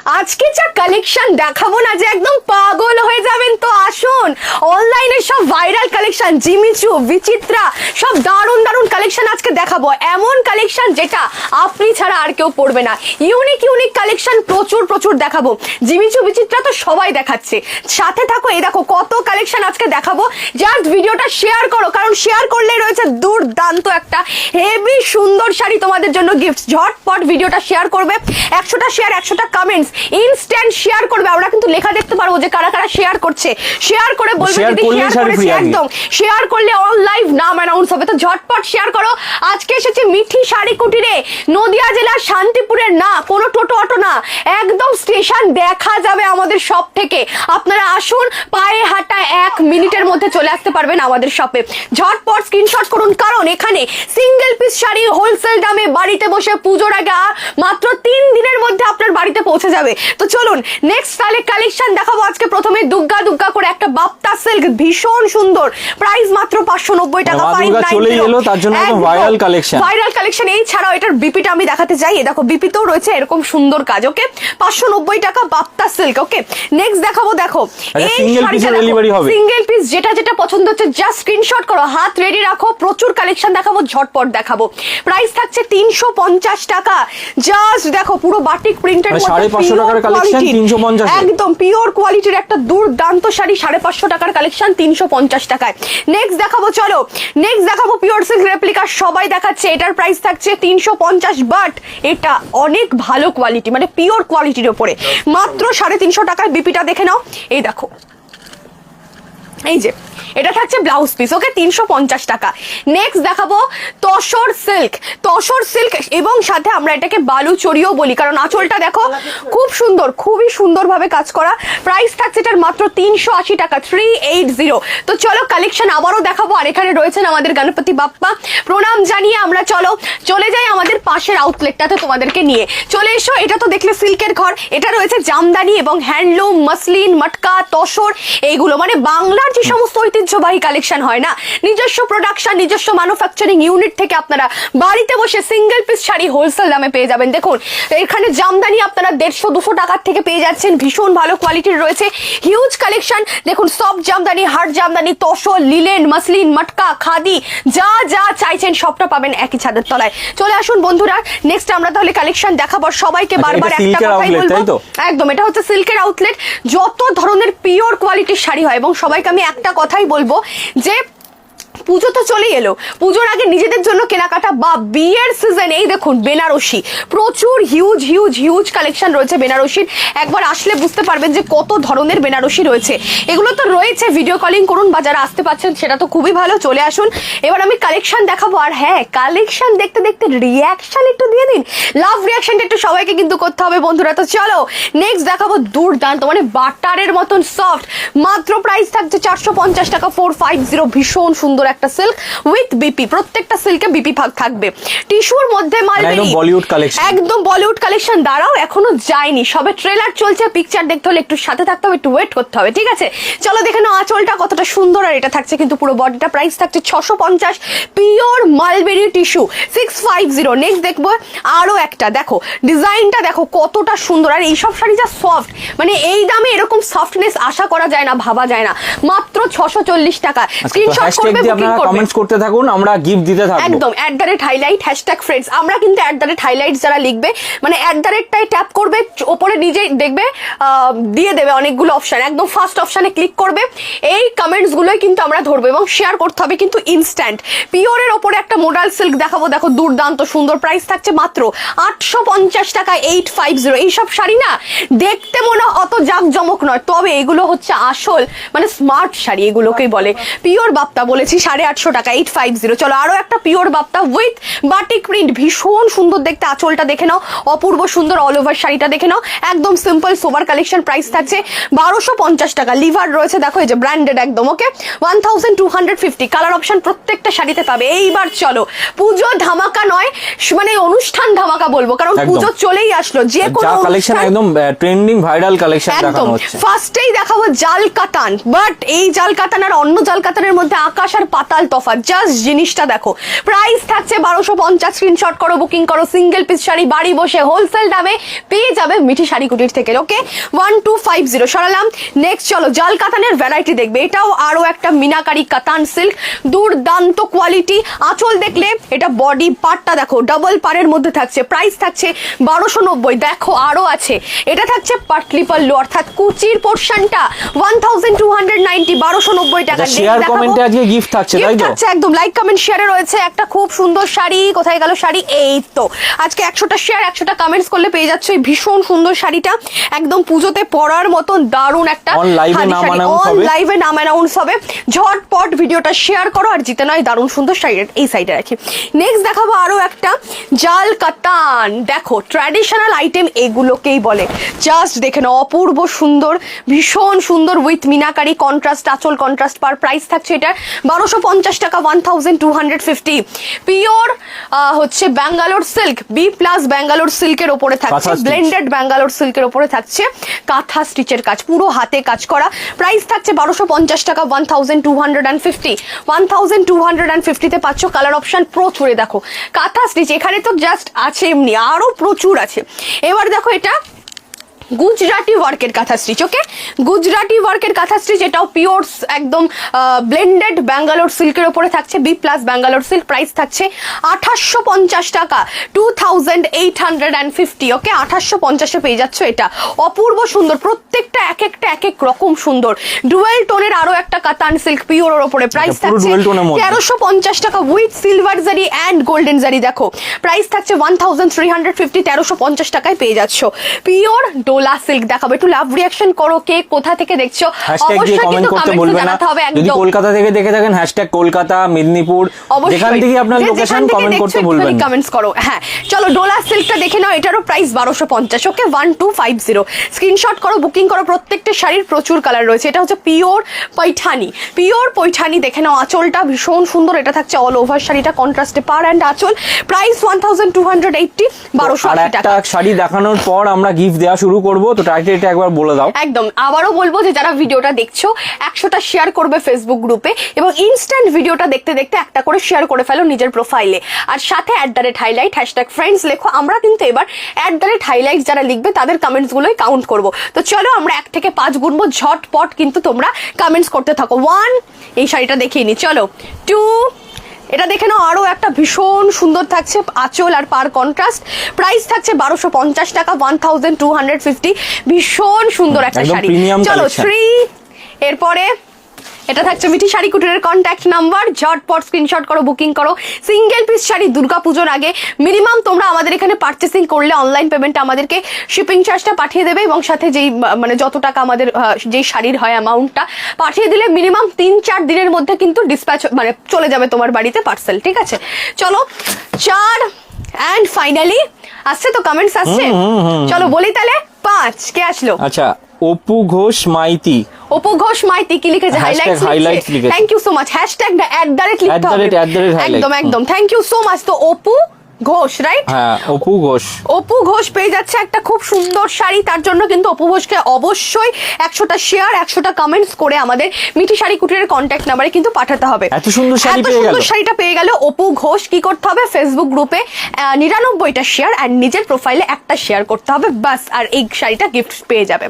আজকে যা কালেকশন দেখাবো না যে একদম পাগল হয়ে যাবেন। তো আসুন, অনলাইনে সব ভাইরাল কালেকশন, জিমিচু, বিচিত্রা, সব দারুণ দারুণ কালেকশন আজকে দেখাবো। এমন কালেকশন যেটা আপনি ছাড়া আর কেউ পড়বে না। ইউনিক ইউনিক কালেকশন প্রচুর প্রচুর দেখাবো। জিমিচু, বিচিত্রা তো সবাই দেখাচ্ছে, সাথে থাকো। এই দেখো কত কালেকশন আজকে দেখাবো। জাস্ট ভিডিওটা শেয়ার করো, কারণ শেয়ার করলেই রয়েছে দুর্দান্ত একটা হেভি সুন্দর শাড়ি তোমাদের জন্য গিফট। ঝটপট ভিডিওটা শেয়ার করবে, 100টা শেয়ার 100টা কমেন্টস ইনস্ট্যান্ট শেয়ার করবে। আমরা কিন্তু লেখা দেখতে পারবো যে কারা কারা শেয়ার করছে। শেয়ার করে বলবে যদি শেয়ার করেছে, একদম শেয়ার করলে অল লাইভ নাম অ্যানাউন্স হবে। তো ঝটপট শেয়ার করো। আজকে এসেছে মিঠি শাড়ি কুটিরে, নদিয়া জেলার শান্তিপুরের, না কোনো টোটো অটো না, একদম স্টেশন দেখা যাবে আমাদের শপ থেকে। আপনারা আসুন, পায়ে হাঁটা 1 মিনিটের মধ্যে চলে আসতে পারবেন আমাদের শপে। ঝটপট স্ক্রিনশট করুন, কারণ এখানে সিঙ্গেল পিস শাড়ি হোলসেল দামে বাড়িতে বসে পুজোর আগে মাত্র 3 দিনের মধ্যে আপনার বাড়িতে পৌঁছে যাবে। তো চলুন নেক্সট তাহলে কালেকশন দেখাবো। আজকে প্রথমে দুগ্গা দুগ্গা করে একটা বাপ্তা সিল্ক, ভীষণ সুন্দর, প্রাইস মাত্র 590 টাকা। Viral collection. এই ছাড়াও এটার বিপিটা আমি দেখাতে চাই। এই দেখো বিপিতেও রয়েছে এরকম সুন্দর কাজ। ওকে, 590 টাকা বাপ্তা সিল্ক। ওকে, নেক্সট দেখাবো। দেখো এই সিঙ্গেল পিস, যেটা যেটা পছন্দ হচ্ছে জাস্ট স্ক্রিনশট করো, হাত রেডি রাখো। প্রচুর কালেকশন দেখাবো, ঝটপট দেখাবো। প্রাইস থাকছে 350 টাকা। জাস্ট দেখো পুরো বাটিক প্রিন্টের মধ্যে 550 টাকার কালেকশন 350, একদম পিওর কোয়ালিটির একটা দুর্দান্ত শাড়ি। 550 টাকার কালেকশন 350 টাকায়। নেক্সট দেখাবো, চলো নেক্সট দেখাবো পিওর সিল্ক রেপ্লিকা। সবাই দেখাচ্ছে, এটার প্রাইস থাকছে 350, বাট এটা অনেক ভালো কোয়ালিটি, মানে পিওর কোয়ালিটির উপরে, মাত্র 350 টাকায়। বিপিটা দেখে নাও। এই দেখো, এই যে এটা থাকছে ব্লাউজ পিস। ওকে, 350 টাকা। নেক্সট দেখাবো তসর সিল্ক। তসর সিল্ক এবং সাথে আমরা এটাকে বালুচরিও বলি, কারণ আঁচলটা দেখো খুব সুন্দর, খুবই সুন্দর ভাবে কাজ করা। প্রাইস থাকছে এটার মাত্র 380 টাকা, 380। তো চলো কালেকশন আবারও দেখাবো। আর এখানে রয়েছেন আমাদের গণপতি বাপ্পা, প্রণাম জানিয়ে আমরা চলে যাই আমাদের পাশের আউটলেটটাতে তোমাদেরকে নিয়ে। চলে এসো। এটা তো দেখলে সিল্কের ঘর, এটা রয়েছে জামদানি এবং হ্যান্ডলুম, মসলিন, মটকা, তসর, এইগুলো মানে বাংলার যে সমস্ত ঐতিহ্যবাহী কালেকশন হয় না, নিজস্ব প্রোডাকশন, নিজস্ব ম্যানুফ্যাকচারিং ইউনিট থেকে আপনারা বাড়িতে বসে সিঙ্গেল পিস শাড়ি হোলসেল দামে পেয়ে যাবেন। দেখুন এখানে জামদানি আপনারা 150-200 টাকার থেকে পেয়ে যাচ্ছেন, ভীষণ ভালো কোয়ালিটির রয়েছে, হিউজ কালেকশন। দেখুন সব Jamdani, hard Jamdani, tussar, linen, muslin, matka, khadi, যা যা চাইছেন সবটা পাবেন একই ছাদের তলায়। চলে আসুন বন্ধুরা, নেক্সট আমরা তাহলে কালেকশন দেখাবো। সবাইকে বারবার একটা কথাই বলবো, একদম এটা হচ্ছে সিল্কের আউটলেট। যত ধরনের পিওর কোয়ালিটির শাড়ি হয়, এবং সবাইকে আমি একটা কথাই বলবো যে পুজো তো চলেই এলো, পুজোর আগে নিজেদের জন্য কেনাকাটা বা বিয়ের সিজন, এই দেখুন বেনারসি, প্রচুর হিউজ হিউজ হিউজ কালেকশন রয়েছে বেনারসির। একবার আসলে বুঝতে পারবেন যে কত ধরনের বেনারসি রয়েছে। এগুলো তো রয়েছে, ভিডিও কলিং করুন, বা যারা আসতে পারছেন সেটা তো খুবই ভালো। চলে আসুন, এবার আমি কালেকশন দেখাবো। আর হ্যাঁ, কালেকশন দেখতে দেখতে রিয়াকশন একটু দিয়ে দিন, লাভ রিয়াকশনটা একটু সবাইকে কিন্তু করতে হবে বন্ধুরা। তো চলো নেক্সট দেখাবো দুর্দান্ত, মানে বাটারের মতন সফট, মাত্র প্রাইস থাকছে 450 টাকা, 450। ভীষণ সুন্দর একটা সিল্ক উইথ বিপি, প্রত্যেকটা সিল্কে বিপি ভাগ থাকবে। টিস্যুর মধ্যে মালবেরি, বলিউড কালেকশন, একদম বলিউড কালেকশন। দাঁড়াও, এখনো যায়নি, সবে ট্রেলার চলছে। পিকচার দেখতে হলে একটু সাথে থাকতে হবে, একটু ওয়েট করতে হবে, ঠিক আছে? চলো দেখে নাও আঁচলটা কতটা সুন্দর। আর এটা থাকছে কিন্তু পুরো বডিটা, প্রাইস থাকছে 650, পিওর মালবেরি টিস্যু 650। নেক্সট দেখবো আরো একটা, দেখো ডিজাইনটা দেখো কতটা সুন্দর। আর এইসব শাড়ি যা সফট, মানে এই দামে এরকম সফটনেস আশা করা যায় না, ভাবা যায় না। মাত্র 640 টাকা। স্ক্রিনশট করবে, কমেন্টস করতে থাকুন, আমরা গিফট দিতে থাকবো। একদম @highlight #friends। আমরা কিন্তু @highlight যারা লিখবে, মানে @টাই ট্যাপ করবে, উপরে নিজেই দেখবে দিয়ে দেবে অনেকগুলো অপশন, একদম ফার্স্ট অপশনে ক্লিক করবে। এই কমেন্টস গুলোই কিন্তু আমরা ধরবো এবং শেয়ার করতে হবে কিন্তু ইনস্ট্যান্ট। পিওরের ওপরে একটা মোডাল সিল্ক দেখাবো, দেখো দুর্দান্ত সুন্দর। প্রাইস থাকছে মাত্র 850 টাকা, 850। এইসব শাড়ি না দেখতে মনে অত জাঁকজমক নয়, তবে এগুলো হচ্ছে আসল মানে স্মার্ট শাড়ি, এগুলোকেই বলে পিওর বাপ্তা। বলেছি 850 টাকা, 850। চলো আরো একটা pure Bapta with batik print, ভীষণ সুন্দর দেখতে। আঁচলটা দেখে নাও, অপূর্ব সুন্দর। অল ওভার শাড়িটা দেখে নাও, একদম সিম্পল সোবার কালেকশন। প্রাইস থাকছে 1250 টাকা। লিভার রয়েছে দেখো, এই যে ব্র্যান্ডেড একদম। ওকে, 1250। কালার অপশন প্রত্যেকটা শাড়িতে পাবে। এইবার চলো পুজো ধামাকা নয়, মানে অনুষ্ঠান ধামাকা বলবো, কারণ পুজো চলেই আসলো। যে কোনো কালেকশন একদম ট্রেন্ডিং ভাইরাল কালেকশন দেখানো হচ্ছে। ফার্স্টেই দেখাবো জাল কাতান, বাট এই জাল কাতান আর অন্য জাল কাতানের মধ্যে আকাশ আর পাতাল তফাৎ, জাস্ট জিনিসটা দেখো। প্রাইস থাকছে 1250, স্ক্রিনশট করো, বুকিং করো। সিঙ্গেল পিস শাড়ি বাড়ি বসে হোলসেল দামে পেয়ে যাবে মিঠি শাড়ি কুটির থেকে। ওকে 1250 সরালাম। নেক্সট চলো জাল কাতানের ভ্যারাইটি দেখবে। এটাও আরো একটা মিনাকারি কাতান সিল্ক, দুর্দান্ত কোয়ালিটি। আঁচল দেখলে এটা বডি পার্টটা দেখো ডাবল পারের মধ্যে থাকছে। প্রাইস থাকছে 1290। দেখো আরো আছে, এটা থাকছে পাটলি পাল্লু অর্থাৎ কুচির পোর্শনটা 1290, 1290 টাকা। শেয়ার কমেন্টে আজকে গিফট থাকছে, তাই তো? একদম লাইক কমেন্ট শেয়ারে রয়েছে একটা খুব সুন্দর শাড়ি। কোথায় গেল শাড়ি? এই তো, আজকে 100টা শেয়ার 100টা কমেন্টস করলে পেয়ে যাচ্ছে এই ভীষণ সুন্দর শাড়িটা। একদম পুজোতে পরার মতন দারুণ একটা লাইভে নাম অ্যানাউন্স হবে। ঝটপট ভিডিওটা শেয়ার করো আর জিতে নয় দারুণ সুন্দর শাড়ি। এই সাইডে রাখি। নেক্সট দেখাবো আরো একটা জাল কাতান। দেখো ট্র্যাডিশনাল আইটেম এগুলোকেই বলে। জাস্ট দেখে নাও, অপূর্ব সুন্দর, ভীষণ সুন্দর উইথ মিনাকারি কন্ট্রাস্ট, আঁচল কন্ট্রাস্ট পার। প্রাইস থাকছে এটা 1250 টাকা, 1250। পিওর হচ্ছে Bangalore silk, B plus Bangalore সিল্কের ওপরে থাকছে, ব্লেন্ডেড ব্যাঙ্গালোর সিল্কের ওপরে থাকছে কাঁথা স্টিচের কাজ, পুরো হাতে কাজ করা। প্রাইস থাকছে 1250 টাকা, 1250। 1250 পাচ্ছ। কালার অপশন প্রচুর। দেখো কাঁথা স্টিচ, এখানে তো জাস্ট আছে, এমনি আরো প্রচুর আছে। এবার দেখো এটা গুজরাটি ওয়ার্কের কাঁথা স্টিচ। ওকে গুজরাটি ওয়ার্কের কাঁথা স্টিচ, এটাও পিওর একদম ব্লেন্ডেড ব্যাঙ্গালোর সিল্কের উপরে থাকছে, B plus Bangalore silk. Price থাকছে 2850 টাকা, 2850। ওকে 2850 পেয়ে যাচ্ছ এটা। অপূর্ব সুন্দর, প্রত্যেকটা এক এক রকম সুন্দর। ডুয়েল টোনের আরো একটা কাতান সিল্ক পিওরের উপরে। প্রাইস থাকছে 1350 টাকা উইথ সিলভার জারি অ্যান্ড গোল্ডেন জারি। দেখো প্রাইস থাকছে 1350, 1350 টাকায় পেয়ে যাচ্ছ পিওর ডোলা সিল্ক। দেখাবো, একটু লাভ রিঅ্যাকশন করো, কে কোথা থেকে দেখছো অবশ্যই কিন্তু কমেন্টে জানাতে হবে। যদি কলকাতা থেকে দেখে থাকেন #কলকাতা, মেদিনীপুর, যেখান থেকে আপনার লোকেশন কমেন্ট করতে ভুলবেন না, কমেন্টস করো। হ্যাঁ চলো ডোলা সিল্কটা দেখে নাও, এটারও প্রাইস 1250। ওকে 1250 স্ক্রিনশট করো, বুকিং করো। প্রত্যেকটা শাড়ির প্রচুর কালার রয়েছে। এটা হচ্ছে পিওর পৈঠানি, পিওর পৈঠানি। দেখে নাও আঁচলটা ভীষণ সুন্দর, এটা থাকছে অল ওভার শাড়িটা কন্ট্রাস্টে পার অ্যান্ড আঁচল। প্রাইস 1280, 1280 টাকা। শাড়ি দেখানোর পর আমরা গিফট দেওয়া শুরু করবো, তো টাইটেলটা একবার বলে দাও। একদম আবারও বলবো যে যারা ভিডিওটা দেখছো 100টা শেয়ার করবে ফেসবুক গ্রুপে, এবং ইনস্ট্যান্ট ভিডিওটা দেখতে দেখতে একটা করে শেয়ার করে ফেলো নিজের প্রোফাইলে, আর সাথে @highlight #friends লেখো। আমরা কিন্তু এবার @highlight যারা লিখবে তাদের কমেন্টস গুলোই কাউন্ট করবো। তো চলো আমরা 1 থেকে 5 গুনবো, ঝটপট কিন্তু তোমরা কমেন্টস করতে থাকো। 1, এই শাড়িটা দেখিয়ে নি। চলো 2, এটা দেখে নাও আরো একটা ভীষণ সুন্দর থাকছে, আঁচল আর পার কন্ট্রাস্ট। প্রাইস থাকছে 1250 টাকা, 1250। ভীষণ সুন্দর একটা শাড়ি। চলো 3, এরপরে এটা থাকছে মিঠি শাড়ি কুটিরের কন্ট্যাক্ট নাম্বার। ঝটপট স্ক্রিনশট করো, বুকিং করো। সিঙ্গেল পিস শাড়ি দুর্গাপুজোর আগে মিনিমাম তোমরা আমাদের এখানে পার্চেসিং করলে অনলাইন পেমেন্ট আমাদেরকে শিপিং চার্জটা পাঠিয়ে দেবে, এবং সাথে যেই মানে যত টাকা আমাদের যেই শাড়ির হয় অ্যামাউন্টটা পাঠিয়ে দিলে মিনিমাম 3-4 দিনের মধ্যে কিন্তু ডিসপ্যাচ মানে চলে যাবে তোমার বাড়িতে পার্সেল। ঠিক আছে চলো 4, অ্যান্ড ফাইনালি আসছে তো কমেন্টস আসছে। চলো বলি তাহলে 5 কে আসলো? আচ্ছা অপু ঘোষ মাইতি। অপু ঘোষ মাইতি কি লিখেছে? হাইলাইটস লিখেছে। Thank you so much. #@ লিখতে হবে। একদম থ্যাংক ইউ সো মাচ। তো অপু ঘোষ, রাইট? হ্যাঁ অপু ঘোষ। অপু ঘোষ পেয়ে যাচ্ছে একটা খুব সুন্দর শাড়ি। তার জন্য কিন্তু অপু ঘোষকে অবশ্যই 100টা শেয়ার 100টা কমেন্টস করে আমাদের মিঠি শাড়ি কুটিরের কন্ট্যাক্ট নাম্বারে কিন্তু পাঠাতে হবে। এত সুন্দর শাড়িটা পেয়ে গেল অপু ঘোষ। কি করতে হবে? ফেসবুক গ্রুপে 99টা শেয়ার আর নিজের প্রোফাইলে একটা শেয়ার করতে হবে, বাস। আর এই শাড়িটা গিফট পেয়ে যাবে।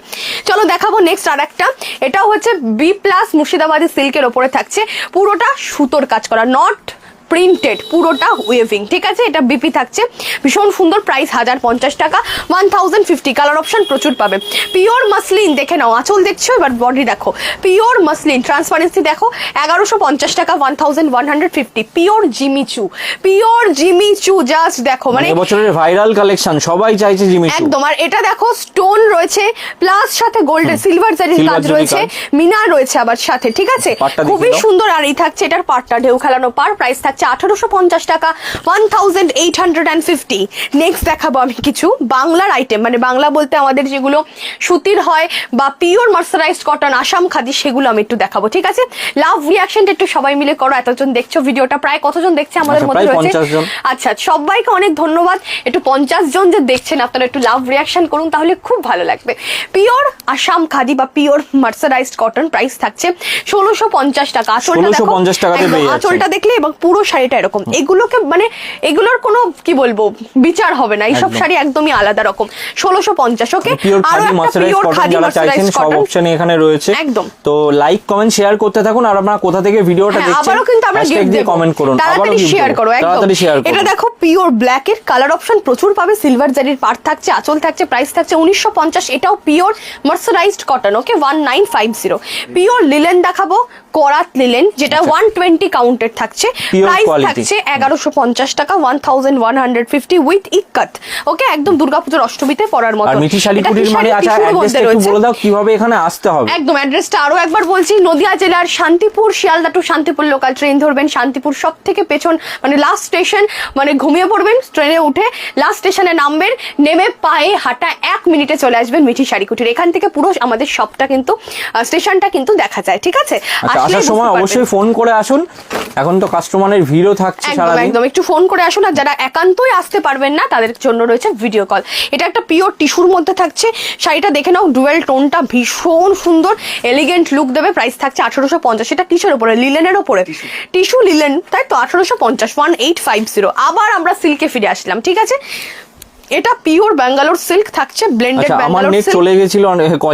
চলো দেখাবো নেক্সট আর একটা। এটাও হচ্ছে বি প্লাস মুর্শিদাবাদী সিল্কের ওপরে থাকছে, পুরোটা সুতোর কাজ করা, নট প্রিন্টেড, পুরোটা ওয়েভিং। ঠিক আছে, এটা বিপি থাকছে, ভীষণ সুন্দর। প্রাইস 1050 টাকা, 1050। কালার অপশন প্রচুর পাবে। পিওর মাসলিন দেখে নাও, আঁচল দেখছো, এবার বডি দেখো। পিওর মাসলিন ট্রান্সপারেন্সি দেখো, 1150 টাকা, 1150। Pure Jimmy Choo, pure Jimmy Choo, just দেখো মানে এবছরের ভাইরাল কালেকশন, সবাই চাইছে জিমিচু। একদম। আর এটা দেখো স্টোন রয়েছে প্লাস সাথে গোল্ডেন সিলভার জারির কাজ রয়েছে, মিনার রয়েছে আবার সাথে। ঠিক আছে, খুবই সুন্দর। আর এই থাকছে এটার পাটটা ঢেউ খেলানো পার। প্রাইস থাকছে থাকছে 1850 টাকা, 1850। নেক্সট দেখাবো আমি কিছু বাংলার আইটেম, মানে বাংলা বলতে আমাদের যেগুলো সুতির হয় বা pure mercerised cotton Assam khadi, সেগুলো আমি একটু দেখাবো, ঠিক আছে? লাভ রিয়াকশনটা একটু সবাই মিলে করো। এতজন দেখছো ভিডিওটা, প্রায় কতজন দেখছে আমাদের মধ্যে রয়েছে? আচ্ছা, সবাইকে অনেক ধন্যবাদ। একটু 50 জন যে দেখছেন আপনারা একটু লাভ রিয়াকশন করুন, তাহলে খুব ভালো লাগবে। পিওর আসাম খাদি বা পিওর মার্সারাইজড কটন, প্রাইস থাকছে 1650 টাকা। আঁচলটা দেখো, 1650 টাকাতে পেয়ে যাচ্ছেন। আঁচলটা দেখলে এবং পুরো শাড়িটা এরকম, এগুলোকে মানে এগুলোর কোনো কি বলবো বিচার হবে না, এইসব শাড়ি একদমই আলাদা রকম। 1650। ওকে, আরো একটা পিওর খাদি মার্সারাইজড সব কটন অপশন এখানে রয়েছে। একদম। তো লাইক কমেন্ট শেয়ার করতে থাকুন, আর আপনারা কোথা থেকে ভিডিওটা দেখছেন আবারও কিন্তু আমরা গিফট দেব, কমেন্ট করুন, তাড়াতাড়ি শেয়ার করো, তাড়াতাড়ি শেয়ার করুন। এটা দেখো পিওর ব্ল্যাক এর কালার অপশন প্রচুর পাবে, সিলভার জারির পার্ট থাকছে, আঁচল থাকছে, প্রাইস থাকছে 1950। এটাও পিওর মার্সারাইজড কটন। ওকে, 1950। পিওর লিলেন দেখাবো, করাত লিলেন, যেটা 120 কাউন্টেড থাকছে, প্রাইস থাকছে 1150 টাকা, 1150 উইথ ইক্কাত। ওকে, একদম দুর্গাপূজার অষ্টমীতে পরার মতো। আর মিঠি শাড়ি কুটির মানে আচ্ছা অ্যাড্রেসটা একটু বলে দাও কিভাবে এখানে আসতে হবে। একদম, অ্যাড্রেসটা আরো একবার বলছি, নদিয়া জেলার Shantipur, Sealdah to Shantipur local train ধরবেন, শান্তিপুর সব থেকে পেছন মানে লাস্ট স্টেশন, মানে ঘুমিয়ে পড়বেন, ট্রেনে উঠে লাস্ট স্টেশনে নামবেন, নেমে পায়ে হাঁটা 1 মিনিটে চলে আসবেন মিঠি শাড়ি কুটির। এখান থেকে পুরো আমাদের শপটা কিন্তু স্টেশনটা কিন্তু দেখা যায়, ঠিক আছে? আসার সময় অবশ্যই ফোন করে আসুন, এখন তো কাস্টমারের ভিড়ও থাকছে সারাদিন। একদম, একটু ফোন করে আসুন। আর যারা একান্তই আসতে পারবেন না, তাদের জন্য রয়েছে ভিডিও কল। এটা একটা পিওর টিস্যুর মধ্যে থাকছে, শাড়িটা দেখে নাও, ডুয়েল টোনটা ভীষণ সুন্দর, এলিগেন্ট লুক দেবে। প্রাইস থাকছে 1850। এটা কিসের উপরে? লিলেনের উপরে, টিস্যু লিলেন, তাই তো 1850, 1850। আবার আমরা সিল্কে ফিরে আসলাম, ঠিক আছে? এটা পিওর ব্যাঙ্গালোর সিল্ক থাকছে, ব্লেন্ডেড ব্যাঙ্গালোর সিল্ক। চলে গেছিল,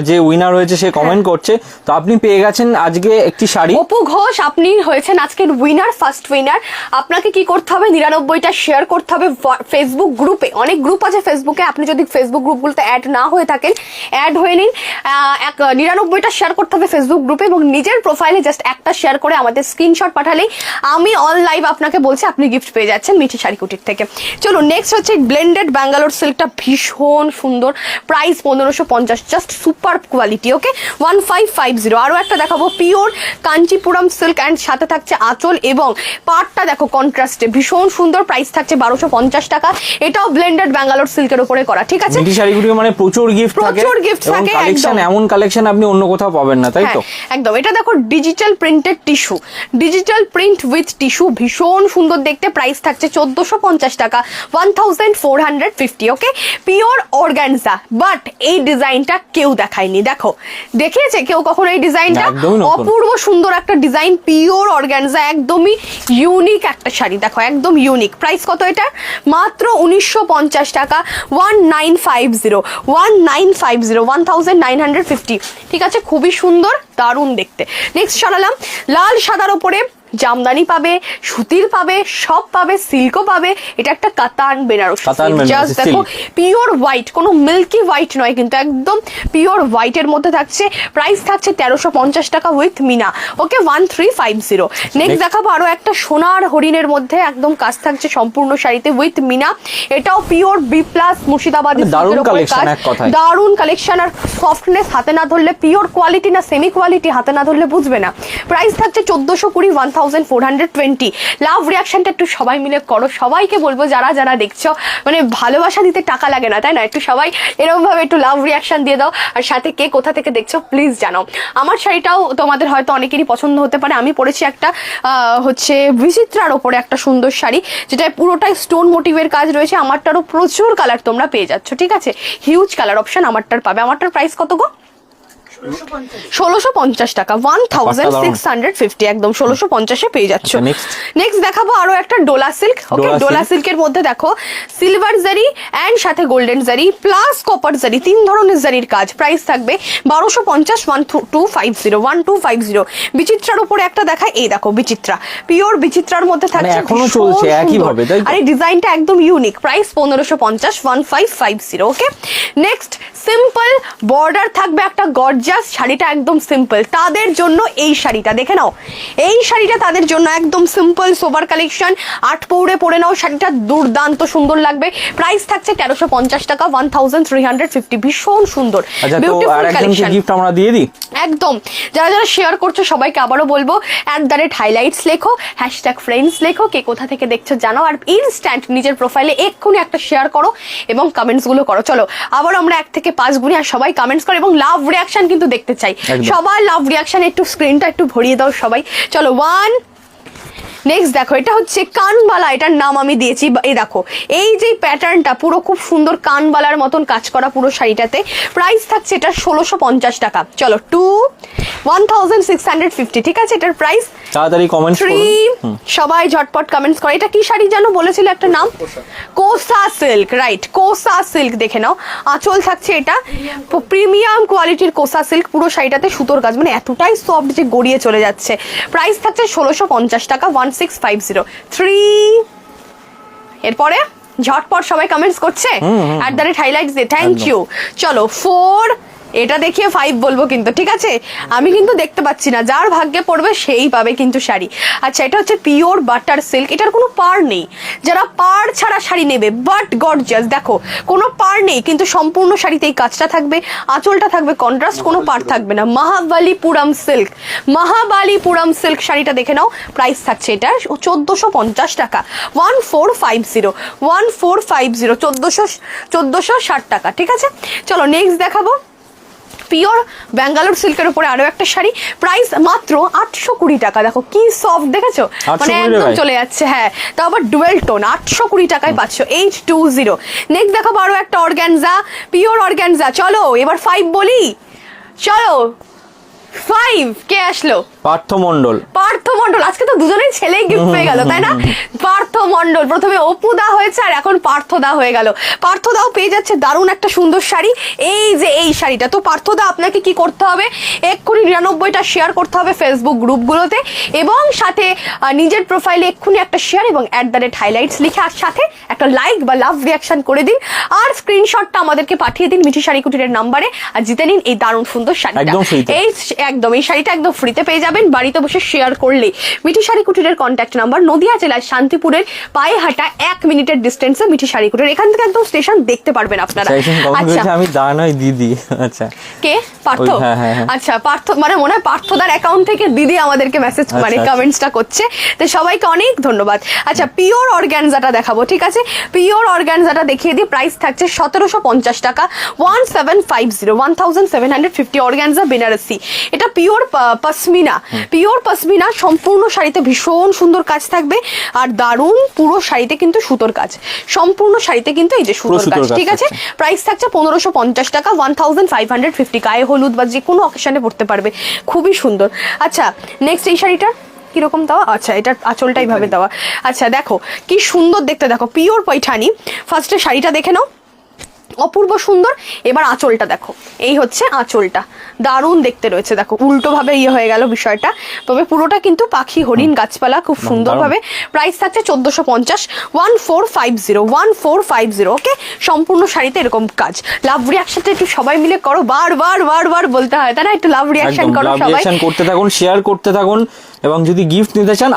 যে উইনার হয়েছে সে কমেন্ট করছে, তো আপনি পেয়ে গেছেন আজকে একটি শাড়ি। অপু ঘোষ, আপনি হয়েছেন আজকের উইনার, ফার্স্ট উইনার। আপনাকে কি করতে হবে? 99টা শেয়ার করতে হবে ফেসবুক গ্রুপে। অনেক গ্রুপ আছে ফেসবুকে, আপনি যদি ফেসবুক গ্রুপগুলোতে অ্যাড না হয়ে থাকেন, অ্যাড হয়ে নিন। 99টা শেয়ার করতে হবে ফেসবুক গ্রুপে, এবং নিজের প্রোফাইলে জাস্ট একটা শেয়ার করে আমাদের স্ক্রিনশট পাঠালেই আমি অন লাইভ আপনাকে বলছি আপনি গিফট পেয়ে যাচ্ছেন মিঠি শাড়ি কুটির থেকে। চলো নেক্সট হচ্ছে ব্লেন্ডেড ব্যাঙ্গালোর সিল্কটা, ভীষণ সুন্দর, প্রাইস 1550, জাস্ট সুপার কোয়ালিটি। ওকে, 1550। আরো একটা দেখাবো পিওর কাঞ্চিপুরম সিল্ক, অ্যান্ড সাথে থাকছে আঁচল এবং পাটটা দেখো কন্ট্রাস্টে, ভীষণ সুন্দর, প্রাইস থাকছে 1250 টাকা। এটাও ব্লেন্ডেড ব্যাঙ্গালোর সিল্কের উপরে করা, ঠিক আছে? মিঠি শাড়িগুলো মানে প্রচুর গিফট থাকে, এবং কালেকশন এমন কালেকশন আপনি অন্য কোথাও পাবেন না, তাই তো? একদম। এটা দেখো digital printed tissue, digital print with tissue, ভীষণ সুন্দর দেখতে, প্রাইস থাকছে 1450 টাকা, 1450। ওকে, পিওর অর্গানজা, বাট এই ডিজাইনটা কেউ দেখায়নি। দেখো, দেখিয়েছে কেউ কখনো এই ডিজাইনটা? অপূর্ব সুন্দর একটা ডিজাইন, পিওর অর্গানজা, একদমই ইউনিক একটা শাড়ি। দেখো, একদম ইউনিক। প্রাইস কত এটা? মাত্র 1950 টাকা, 1950, 1950, ঠিক আছে? খুবই সুন্দর, দারুণ দেখতে। নেক্সট সরালাম লাল সাদার ওপরে, জামদানি পাবে, সুতির পাবে, সব পাবে, সিল্কও পাবে। এটা একটা কাতান বেনারস, জাস্ট দেখো পিওর হোয়াইট, কোনো মিল্কি হোয়াইট নয় কিন্তু, একদম পিওর হোয়াইটের মধ্যে থাকছে। প্রাইস থাকছে 1350 টাকা উইথ মিনা। ওকে, 1350। নেক্সট দেখাবো আরো একটা সোনার হরিণের মধ্যে, একদম কাজ থাকছে সম্পূর্ণ শাড়িতে উইথ মিনা। এটাও পিওর বি প্লাস মুর্শিদাবাদী, দারুণ কালেকশন। আর সফটনেস হাতে না ধরলে, পিওর কোয়ালিটি না সেমি কোয়ালিটি হাতে না ধরলে বুঝবে না। প্রাইস থাকছে 1420, 1420। লাভ রিয়াকশনটা একটু সবাই মিলে করো। সবাইকে বলবো যারা যারা দেখছো, মানে ভালোবাসা দিতে টাকা লাগে না, তাই না? একটু সবাই এরকম ভাবে একটু লাভ রিয়াকশন দিয়ে দাও, আর সাথে কে কোথা থেকে দেখছো প্লিজ জানাও। আমার শাড়িটাও তোমাদের হয়তো অনেকেরই পছন্দ হতে পারে। আমি পরেছি একটা হচ্ছে বিচিত্রার ওপরে একটা সুন্দর শাড়ি, যেটা পুরোটাই স্টোন মোটিভের কাজ রয়েছে। আমারটারও প্রচুর কালার তোমরা পেয়ে যাচ্ছ, ঠিক আছে? হিউজ কালার অপশন আমারটার পাবে। আমারটার প্রাইস কত গো? 1650 টাকা, 1650, একদম 1650 পেয়ে যাচ্ছ। নেক্সট দেখাবো আরো একটা ডোলা সিল্ক। ওকে, ডোলা সিল্কের মধ্যে দেখো সিলভার জারি এন্ড সাথে গোল্ডেন জারি প্লাস কপার জারি, 3 ধরনের জারির কাজ। প্রাইস থাকবে 1250, 1250। বিচিত্রার উপরে একটা দেখায়, এই দেখো বিচিত্রা, পিওর বিচিত্রার মধ্যে থাকছে, এখনো চলছে একই ভাবে, তাই তো? আর এই ডিজাইনটা একদম ইউনিক। প্রাইস 1550, 1550। ওকে, নেক্সট সিম্পল বর্ডার থাকবে একটা গর্জ গর্জিয়াস, শাড়িটা একদম সিম্পল, তাদের জন্য এই শাড়িটা দেখে নাও। এই শাড়িটা তাদের জন্য একদম সিম্পল সোবার কালেকশন, 8 পৌড়ে পরে নাও, শাড়িটা দুর্দান্ত সুন্দর লাগবে। প্রাইস থাকছে 1350 টাকা, 1350, ভীষণ সুন্দর বিউটিফুল কালেকশন। গিফট আমরা দিয়ে দিই একদম। যারা যারা শেয়ার করছো সবাইকে আবারও বলবো, @highlights লেখো, #friends লেখো, কে কোথা থেকে দেখছো জানো, আর ইনস্ট্যান্ট নিজের প্রোফাইলে এক্ষুনি একটা শেয়ার করো এবং কমেন্টস গুলো করো। চলো আবার আমরা 1 থেকে 5 গুনি, আর সবাই কমেন্টস করো এবং লাভ রিয়াকশন কিন্তু দেখতে চাই, সবার লাভ রিয়াকশন। একটু স্ক্রিনটা একটু ভরিয়ে দাও সবাই। চলো 1। নেক্সট দেখো, এটা হচ্ছে কানবালা, এটার নাম আমি দিয়েছি। এই দেখো, এই যে প্যাটার্নটা পুরো খুব সুন্দর কানবালার মতন কাজ করা পুরো শাড়িটাতে। প্রাইস থাকছে এটা 1650 টাকা। চলো 1650, ঠিক আছে এটার প্রাইস। তাড়াতাড়ি কমেন্টস করুন, সবাই ঝটপট কমেন্টস করে। এটা কি শাড়ি জানো বলেছিল একটা নাম? Kosa silk, right, Kosa silk. দেখে নাও, আঁচল থাকছে এটা প্রিমিয়াম কোয়ালিটির কোসা সিল্ক, পুরো শাড়িটাতে সুতোর কাজ, মানে এতটাই সফট যে গড়িয়ে চলে যাচ্ছে। প্রাইস থাকছে 1650 টাকা, 1650। এরপরে ঝটপট সবাই কমেন্টস করছে @highlights দিয়ে, থ্যাংক ইউ। চলো 4, এটা দেখিয়ে 5 বলবো কিন্তু, ঠিক আছে? আমি কিন্তু দেখতে পাচ্ছি না, যার ভাগ্যে পড়বে সেই পাবে কিন্তু শাড়ি। আচ্ছা, এটা হচ্ছে পিওর বাটার সিল্ক, এটার কোনো পার নেই। যারা পার ছাড়া শাড়ি নেবে, বাট গর্জিয়াস, দেখো কোনো পার নেই কিন্তু সম্পূর্ণ শাড়িতে এই কাজটা থাকবে, আঁচলটা থাকবে কন্ট্রাস্ট, কোনো পার থাকবে না। মহাবালিপুরম সিল্ক, মহাবালিপুরম সিল্ক শাড়িটা দেখে নাও। প্রাইস থাকছে এটা 1450 টাকা, 1450, 1460 টাকা, ঠিক আছে? চলো নেক্সট দেখাবো পিওর ব্যাঙ্গালোর সিল্কের উপরে আরো একটা শাড়ি, প্রাইস মাত্র 820 টাকা। দেখো কি সফট, দেখেছো? মানে একদম চলে যাচ্ছে। হ্যাঁ, তো আবার ডুয়েল টোন, 820 টাকায় পাচ্ছ, 820। নেক্সট দেখো আরো একটা অর্গানজা, পিওর অর্গানজা। চলো এবার 5 বলি, চলো 5 কে আসলো? পার্থ মণ্ডল। পার্থ মণ্ডল, আজকে তো দুজনেই ছেলেই গিফট পেয়ে গেল, তাই না? পার্থ মণ্ডল, প্রথমে অপু দা হয়েছে আর এখন পার্থ দা হয়ে গেল। পার্থ দাও পেয়ে যাচ্ছে দারুণ একটা সুন্দর শাড়ি, এই যে এই শাড়িটা। তো পার্থ দা আপনাকে কি করতে হবে, এক্ষুনি 99টা শেয়ার করতে হবে ফেসবুক গ্রুপগুলোতে, এবং সাথে নিজের প্রোফাইলে এক্ষুনি একটা শেয়ার এবং @highlights লিখে, আর সাথে একটা লাইক বা লাভ রিয়াকশন করে দিন, আর স্ক্রিনশটটা আমাদেরকে পাঠিয়ে দিন মিঠি শাড়ি কুটিরের নাম্বারে, আর জিতে নিন এই দারুণ সুন্দর শাড়িটা। একদম এই শাড়িটা একদম ফ্রিতে পেয়ে যাবেন বাড়িতে বসে শেয়ার করলে। মিঠি শাড়ি কুটিরের কন্ট্যাক্ট নাম্বার, নদিয়া জেলার শান্তিপুরের পায়ে হাঁটা 1 মিনিটের ডিস্টেন্সে মিঠি শাড়ি কুটির, এখান থেকে একদম স্টেশন দেখতে পারবেন আপনারা। আচ্ছা, আমি দানাই দিদি। আচ্ছা, কে? পার্থ। আচ্ছা, পার্থ মানে মনে হয় পার্থদার অ্যাকাউন্ট থেকে দিদি আমাদেরকে মেসেজ মানে কমেন্টসটা করছে, তো সবাইকে অনেক ধন্যবাদ। আচ্ছা, পিওর অর্গানজাটা দেখাবো, ঠিক আছে? পিওর অর্গানজাটা দেখিয়ে দিই। প্রাইস থাকছে 1750 টাকা, 1750, অর্গানজা বেনারসি। এটা পিওর পশমিনা, পিওর পশমিনা, সম্পূর্ণ শাড়িতে ভীষণ সুন্দর কাজ থাকবে, আর দারুণ পুরো শাড়িতে কিন্তু সুতোর কাজ, সম্পূর্ণ শাড়িতে কিন্তু এই যে সুতোর কাজ, ঠিক আছে? প্রাইস থাকছে 1550 টাকা, 1550, গায়ে হলুদ বা যে কোনো অকেশনে পড়তে পারবে, খুবই সুন্দর। আচ্ছা, নেক্সট এই শাড়িটা কিরকম দেওয়া? আচ্ছা, এটা আঁচলটা এইভাবে দেওয়া। আচ্ছা দেখো কি সুন্দর দেখতে, দেখো পিওর পৈঠানি। ফার্স্টে শাড়িটা দেখে নাও, অপূর্ব সুন্দর। এবার আঁচলটা দেখো, এই হচ্ছে আঁচলটা, দারুণ দেখতে রয়েছে। দেখো উল্টো ভাবে হয়ে গেল বিষয়টা, তবে পুরোটা কিন্তু পাখি হরিণ গাছপালা খুব সুন্দর ভাবে। প্রাইস থাকছে 1450, 1450, ওকে? সম্পূর্ণ শাড়িতে এরকম কাজ। লাভ রিয়াকশনটা একটু সবাই মিলে করো, বার বলতে হয়, তাই না? একটু লাভ রিয়াকশন করো, সবাই করতে থাকুন, শেয়ার করতে থাকুন, এবং যদি গিফট নিতে চান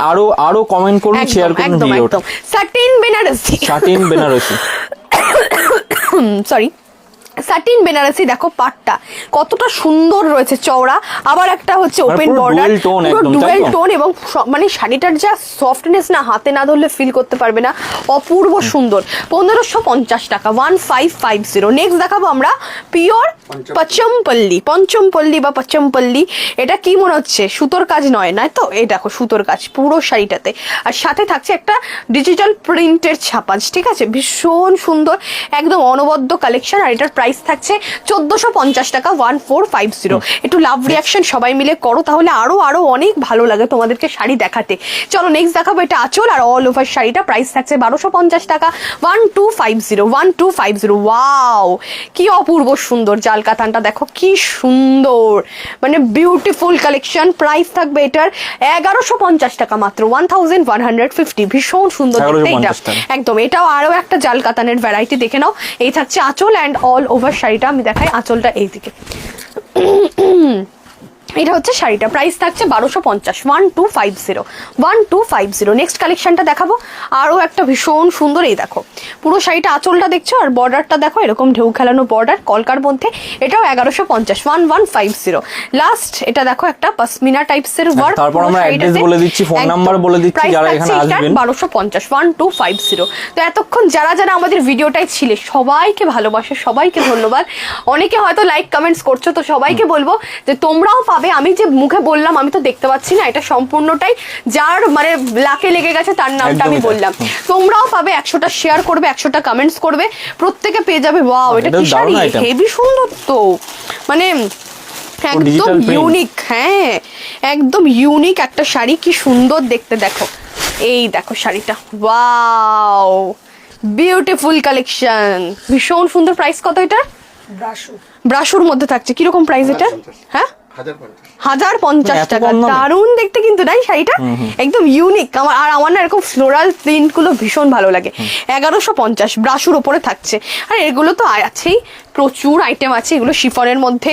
আরো কমেন্ট করুন, শেয়ার করুন ভিডিওটা। Satin Banarasi, satin Banarasi sorry, satin Banarasi. দেখো পাটটা কতটা সুন্দর রয়েছে, চওড়া, আবার একটা হচ্ছে ওপেন বর্ডার, ডুয়েল টোন, এবং মানে শাড়িটার যা সফটনেস না, হাতে না ধরলে ফিল করতে পারবে না, অপূর্ব সুন্দর। 1550 টাকা, 1550। নেক্সট দেখাবো আমরা পিওর পঞ্চমপল্লী বা পচমপল্লী। এটা কি মনে হচ্ছে সুতোর কাজ নয়, না তো? এই দেখো সুতোর কাজ পুরো শাড়িটাতে, আর সাথে থাকছে একটা ডিজিটাল প্রিন্টের ছাপাজ, ঠিক আছে? ভীষণ সুন্দর, একদম অনবদ্য কালেকশন। আর এটার প্রাইস থাকছে 1450 টাকা, 1450। একটু লাভ রিয়াকশন সবাই মিলে করো, তাহলে আরো অনেক ভালো লাগে তোমাদেরকে শাড়ি দেখাতে। চলো নেক্সট দেখাবো এটা আঁচল আর অল ওভার শাড়িটা। প্রাইস থাকছে 1250 টাকা, 1250। ওয়াও, কি অপূর্ব সুন্দর জাল কাতানটা, দেখো কি সুন্দর, মানে বিউটিফুল কালেকশন। প্রাইস থাকবে এটার 1150 টাকা মাত্র, 1150। ভীষণ সুন্দর দেখতে এটা, একদম। এটাও আরো একটা জাল কাতানের ভ্যারাইটি, দেখে নাও। এই থাকছে আঁচল অ্যান্ড অল ওভার শাড়িটা। আমি দেখাই আঁচলটা এইদিকে, এটা হচ্ছে শাড়িটা, প্রাইস থাকছে 1250, 1250। নেক্সট কালেকশনটা দেখাবো, আরও একটা ভীষণ সুন্দর। এই দেখো পুরো শাড়িটা আঁচলটা দেখছো আর বর্ডারটা দেখো, এরকম ঢেউ খেলানো বর্ডার কলকার মধ্যে, এটাও 1150, 1150। লাস্ট এটা দেখো একটা পশমিনা টাইপসের ওয়ার্ক। তারপর আমরা অ্যাড্রেস বলে দিচ্ছি, ফোন নাম্বার বলে দিচ্ছি যারা এখানে আসবেন। 1250, 1250। তো এতক্ষণ যারা যারা আমাদের ভিডিওটাই ছিলে সবাইকে ভালোবাসে, সবাইকে ধন্যবাদ। অনেকে হয়তো লাইক কমেন্টস করছো, তো সবাইকে বলবো যে তোমরাও পাবে। আমি যে মুখে বললাম আমি তো দেখতে পাচ্ছি না, এটা সম্পূর্ণটাই যার মানে লাকে লেগে গেছে তার নামটা আমি বললাম। তোমরাও পাবে, 100টা শেয়ার করবে, 100টা কমেন্টস করবে, প্রত্যেকে পেয়ে যাবে। ওয়াও, এটা কি শাড়ি, হেভি সুন্দর তো, মানে একদম ইউনিক। হ্যাঁ একদম ইউনিক একটা শাড়ি, কি সুন্দর দেখতে। দেখো এই দেখো শাড়িটা, ওয়াও বিউটিফুল কালেকশন, ভীষণ সুন্দর। প্রাইস কত এটা? ব্রাশুর মধ্যে থাকছে, কিরকম প্রাইস এটা? হ্যাঁ 1050 টাকা। দারুণ দেখতে কিন্তু নাই শাড়িটা, একদম ইউনিক। আমার না এরকম ফ্লোরাল প্রিন্ট গুলো ভীষণ ভালো লাগে। 1150 ব্রাশুর ওপরে থাকছে। আর এগুলো তো আছেই, প্রচুর আইটেম আছে, এগুলো শিফনের মধ্যে।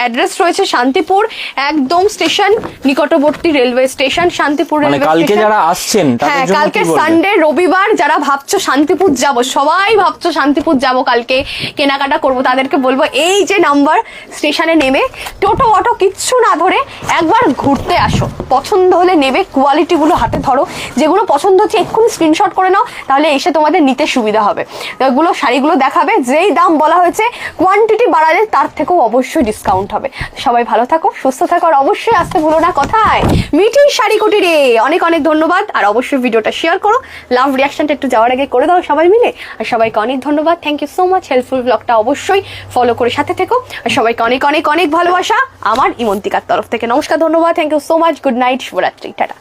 অ্যাড্রেস রয়েছে শান্তিপুর, একদম স্টেশন নিকটবর্তী railway station, Shantipur railway station. কালকে যারা আসছেন, হ্যাঁ কালকে সানডে, রবিবার, যারা ভাবছো শান্তিপুর যাব, সবাই ভাবছো শান্তিপুর যাব কালকে কেনাকাটা করব, তাদেরকে বলবো এই যে নাম্বার, স্টেশনে নেমে টোটো অটো কিচ্ছু না ধরে একবার ঘুরতে আসো। পছন্দ হলে নেবে, কোয়ালিটি গুলো হাতে ধরো, যেগুলো পছন্দ হচ্ছে এক্ষুনি স্ক্রিনশট করে নাও, তাহলে এসে তোমাদের নিতে সুবিধা হবে। এগুলো শাড়িগুলো দেখাবে, যেই দাম বলা হয়েছে, কোয়ান্টিটি বাড়ালে তার থেকেও অবশ্যই ডিসকাউন্ট হবে। সবাই ভালো থাকো, সুস্থ থাকো, আর অবশ্যই আসতে ভুলো না কোথায়, মিঠির শাড়ি কুটিরে। অনেক অনেক ধন্যবাদ, আর অবশ্যই ভিডিওটা শেয়ার করো, লাভ রিয়াকশনটা একটু যাওয়ার আগে করে দাও সবাই মিলে। আর সবাইকে অনেক ধন্যবাদ, thank you so much. Helpful ব্লগটা অবশ্যই ফলো করে সাথে থেকো, আর সবাইকে অনেক অনেক অনেক ভালোবাসা আমার ইমন্তিকার তরফ থেকে। নমস্কার, ধন্যবাদ, thank you so much, good night, শুভরাত্রি, টাটা।